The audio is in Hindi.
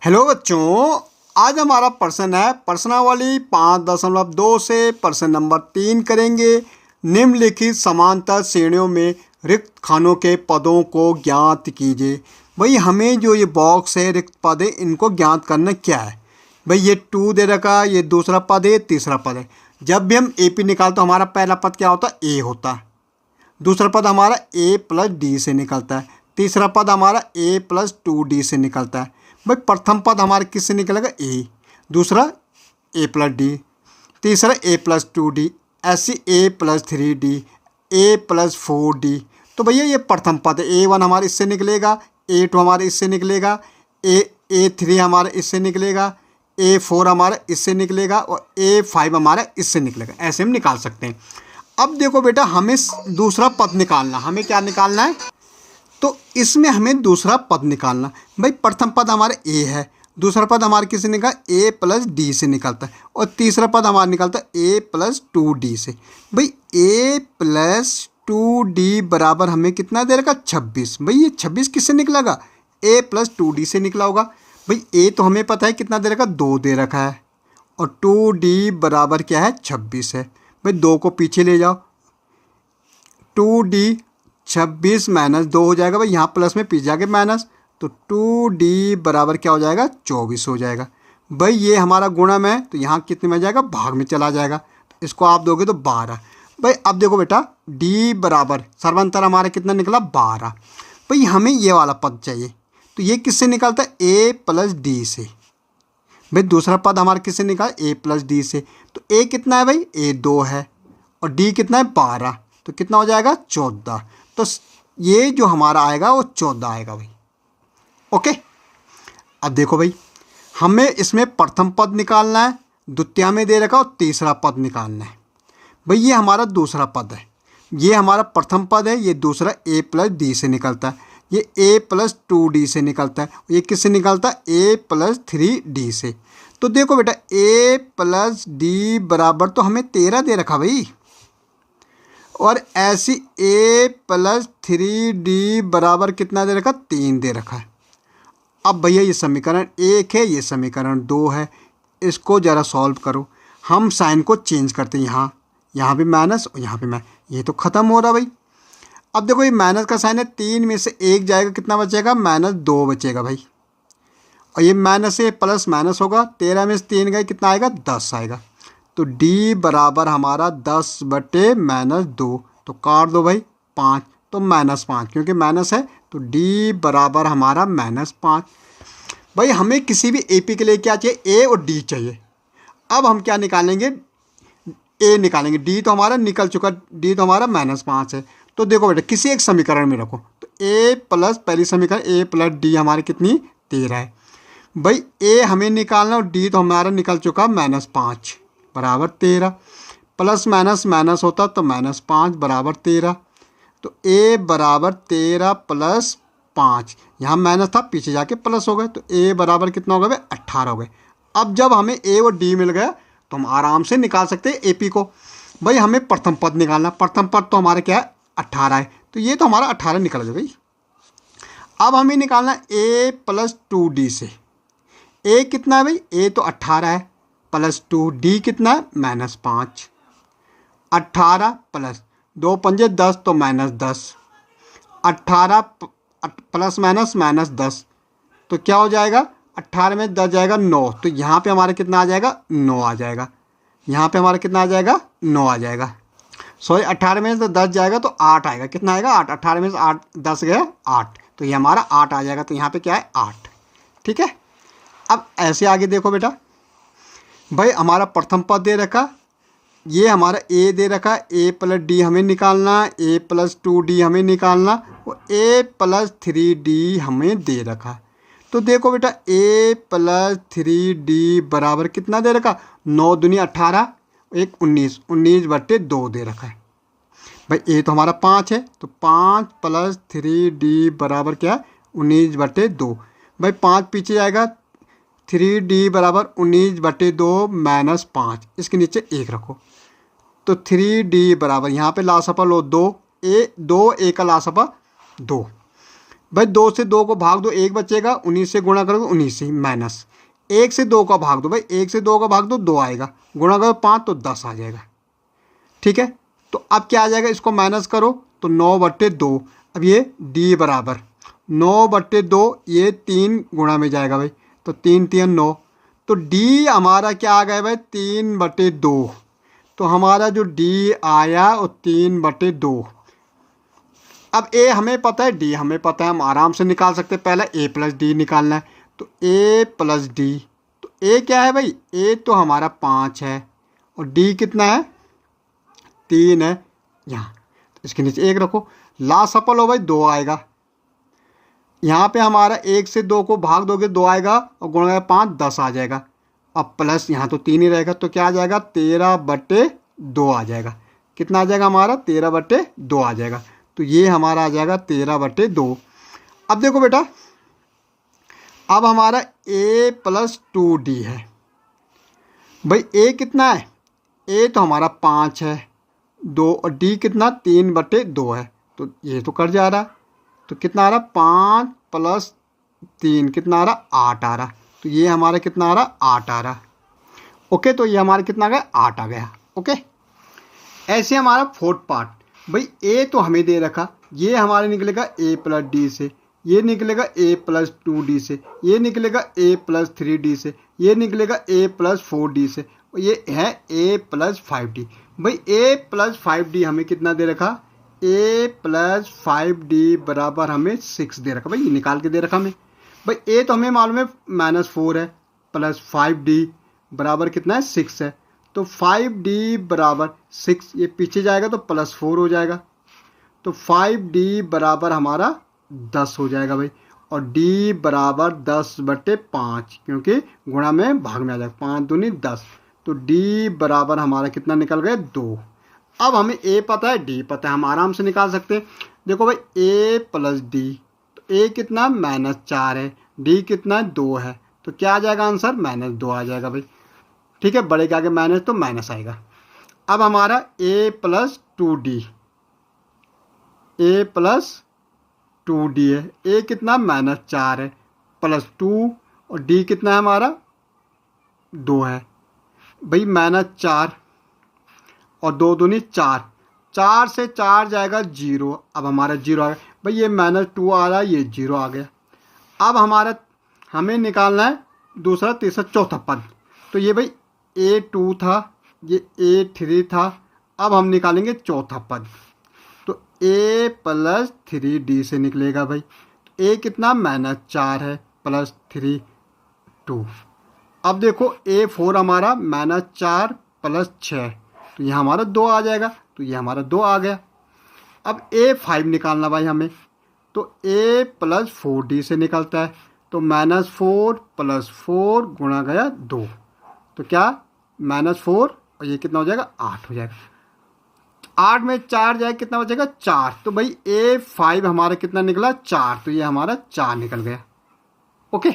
हेलो बच्चों, आज हमारा प्रश्न है प्रश्नावली 5.2 से प्रश्न नंबर 3 करेंगे। निम्नलिखित समांतर श्रेणियों में रिक्त खानों के पदों को ज्ञात कीजिए। भाई हमें जो ये बॉक्स है रिक्त पद है इनको ज्ञात करना क्या है। भाई ये 2 दे रखा है, ये दूसरा पद है, तीसरा पद है। जब भी हम AP निकालते तो हमारा पहला पद क्या होता है, A होता है। दूसरा पद हमारा A+D से निकलता है। तीसरा पद हमारा A+2D से निकलता है। भाई प्रथम पद हमारे किससे निकलेगा, A। दूसरा A+D, तीसरा A+2D, ऐसे A+3D, A+4D। तो भैया ये प्रथम पद है। A1 हमारे इससे निकलेगा, A2 हमारे इससे निकलेगा, A3 हमारा इससे निकलेगा, A4 हमारा इससे निकलेगा और A5 हमारा इससे निकलेगा। ऐसे हम निकाल सकते हैं। अब देखो बेटा, हमें दूसरा पद निकालना, हमें क्या निकालना है, तो इसमें हमें दूसरा पद निकालना। भाई प्रथम पद हमारा A है, दूसरा पद हमारे किससे निकला, A+D से निकलता है और तीसरा पद हमारा निकलता है A+2D से। भाई A+2D बराबर हमें कितना दे रखा, 26। भाई ये 26 किससे निकलेगा, A+2D से निकला होगा। भाई A तो हमें पता है कितना दे रखा, 2 दे रखा है और 2D बराबर क्या है, 26 है। भाई 2 को पीछे ले जाओ, 2D 26 माइनस 2 हो जाएगा। भाई यहाँ प्लस में पीछे जाके माइनस, तो 2D बराबर क्या हो जाएगा, 24 हो जाएगा। भाई ये हमारा गुणा में, तो यहाँ कितने में जाएगा, भाग में चला जाएगा। तो इसको आप दोगे तो 12। भाई अब देखो बेटा, D बराबर सर्वांतर हमारा कितना निकला, 12। भाई हमें ये वाला पद चाहिए, तो ये किससे निकलता है, A+D से। भाई दूसरा पद हमारा किससे निकाला, A+D से। तो A कितना है भाई, A 2 है और D कितना है, 12। तो कितना हो जाएगा, 14। तो ये जो हमारा आएगा वो 14 आएगा भाई। ओके, अब देखो भाई, हमें इसमें प्रथम पद निकालना है, द्वितीय में दे रखा और तीसरा पद निकालना है। भाई ये हमारा दूसरा पद है, ये हमारा प्रथम पद है, ये दूसरा A+D से निकलता है, ये A+2D से निकलता है, ये किससे निकलता है, A+3D से। तो देखो बेटा, A+D बराबर तो हमें 13 दे रखा भाई, और ऐसी A+3D बराबर कितना दे रखा, 3 दे रखा है। अब भैया ये समीकरण 1 है, ये समीकरण 2 है, इसको ज़रा सॉल्व करो। हम साइन को चेंज करते हैं, यहाँ भी माइनस और यहाँ भी माइनस, ये तो ख़त्म हो रहा भाई। अब देखो ये माइनस का साइन है, 3 में से 1 जाएगा, कितना बचेगा, -2 बचेगा भाई। और ये माइनस से प्लस माइनस होगा, 13 में से 3 गए, कितना आएगा, 10 आएगा। तो D बराबर हमारा 10/-2, तो काट दो भाई 5, तो -5, क्योंकि माइनस है तो D बराबर हमारा -5। भाई हमें किसी भी AP के लिए क्या चाहिए, A और D चाहिए। अब हम क्या निकालेंगे, A निकालेंगे। D तो हमारा निकल चुका, D तो हमारा -5 है। तो देखो बेटा, किसी एक समीकरण में रखो, तो पहली समीकरण A+D हमारी कितनी, 13 है। भाई A हमें निकालना और D तो हमारा निकल चुका -5 बराबर 13, प्लस माइनस माइनस होता तो -5 बराबर 13। तो A बराबर 13 + 5, यहाँ माइनस था पीछे जाके प्लस हो गए, तो A बराबर कितना हो गया भाई, 18 हो गए। अब जब हमें A और D मिल गया तो हम आराम से निकाल सकते हैं AP को। भाई हमें प्रथम पद निकालना, प्रथम पद तो हमारा क्या है, 18 है, तो ये तो हमारा 18 निकल गया भाई। अब हमें निकालना A+2D से। A कितना है भाई, A तो 18 है, +2D कितना है, -5। 18 + 2 पंजे 10, तो -10। 18 प्लस माइनस -10, तो क्या हो जाएगा, 18 में 10 जाएगा 9, तो यहाँ पे हमारा कितना आ जाएगा, 9 आ जाएगा। यहाँ पे हमारा कितना आ जाएगा, 9 आ जाएगा। सॉरी, 18 में से 10 जाएगा तो 8 आएगा, कितना आएगा, 8। 18 में से 8 10 गया 8, तो ये हमारा 8 आ जाएगा। तो यहाँ पे क्या है, 8। ठीक है। अब ऐसे आगे देखो बेटा, भाई हमारा प्रथम पद दे रखा, ये हमारा A दे रखा, A+D हमें निकालना, A+2D हमें निकालना और A+3D हमें दे रखा। तो देखो बेटा, A+3D बराबर कितना दे रखा, 9 दूनी 18, 1 19, 19/2 दे रखा है। भाई A तो हमारा 5 है, तो 5 + 3D बराबर क्या है, 19/2। भाई 5 पीछे जाएगा, 3D बराबर 19/2 -5, इसके नीचे 1 रखो, तो 3D बराबर यहाँ पे लासपा लो 2, A का लासपा 2, भाई 2 से 2 को भाग दो, 1 बचेगा, 19 से गुणा करोगे 19 से माइनस 1 से 2 का भाग दो, भाई 1 से 2 का भाग दो 2 आएगा, गुणा करो 5 तो 10 आ जाएगा। ठीक है, तो अब क्या आ जाएगा, इसको माइनस करो तो 9/2। अब ये डी बराबर 9/2, ये 3 गुणा में जाएगा भाई, तो 3 3 9, तो डी हमारा क्या आ गया भाई 3/2। तो हमारा जो डी आया वो 3/2। अब ए हमें पता है, डी हमें पता है, हम आराम से निकाल सकते हैं। पहले ए प्लस डी निकालना है, तो ए प्लस डी, तो ए क्या है भाई, ए तो हमारा 5 है और डी कितना है 3 है यहाँ, तो इसके नीचे 1 रखो, लास्ट सफल हो भाई 2 आएगा। यहाँ पे हमारा 1 से 2 को भाग दोगे 2 आएगा और गुणा 5 10 आ जाएगा। अब प्लस यहाँ तो 3 ही रहेगा, तो क्या आ जाएगा 13/2 आ जाएगा। कितना आ जाएगा हमारा 13/2 आ जाएगा। तो ये हमारा आ जाएगा 13/2। अब देखो बेटा, अब हमारा a + 2d है। भाई a कितना है, a तो हमारा 5 है, 2 और d कितना 3/2 है, तो ये तो कट जा रहा है। तो कितना आ रहा 5 + 3 कितना आ रहा 8 आ रहा। तो ये हमारा कितना आ रहा 8 आ रहा। ओके, तो ये हमारा कितना आ गया 8 आ गया। ओके, ऐसे हमारा फोर्थ पार्ट, भाई ए तो हमें दे रखा, ये हमारे निकलेगा a + d से, ये निकलेगा a + 2d से, ये निकलेगा a + 3d से, ये निकलेगा a + 4d से, और ये है a + 5d। भाई a + 5d हमें कितना दे रखा, a + 5d बराबर हमें 6 दे रखा। भाई ये निकाल के दे रखा हमें। भाई a तो हमें मालूम है -4 है, प्लस 5d बराबर कितना है 6 है, तो 5d बराबर 6, ये पीछे जाएगा तो +4 हो जाएगा, तो 5d बराबर हमारा 10 हो जाएगा भाई। और d बराबर 10/5, क्योंकि गुणा में भाग में आ जाएगा, 5 दूनी 10, तो d बराबर हमारा कितना निकल गया 2। अब हमें a पता है, d पता है, हम आराम से निकाल सकते हैं। देखो भाई a + d, तो a कितना -4 है, d कितना 2 है, तो क्या आ जाएगा आंसर -2 आ जाएगा भाई। ठीक है, बड़े के आगे माइनस तो माइनस आएगा। अब हमारा a + 2d, a + 2d है, a कितना -4 है, +2 और d कितना है हमारा 2 है। भाई -4 और 2 दूनी 4, 4 से 4 जाएगा 0, अब हमारा 0 आ गया। भाई ये -2 आ रहा है, ये 0 आ गया। अब हमारा हमें निकालना है दूसरा तीसरा चौथा पद, तो ये भाई a2 था, ये a3 था। अब हम निकालेंगे चौथा पद, तो a + 3d से निकलेगा भाई, तो a कितना -4 है, +3 2। अब देखो a4 हमारा -4 + 6, तो ये हमारा 2 आ जाएगा, तो ये हमारा 2 आ गया। अब a5 निकालना भाई हमें, तो a + 4d से निकलता है, तो -4 + 4 गुणा गया 2, तो क्या -4 और ये कितना हो जाएगा 8 हो जाएगा। 8 में 4 जाए कितना बचेगा 4, तो भाई a5 हमारा कितना निकला 4, तो ये हमारा 4 निकल गया। ओके।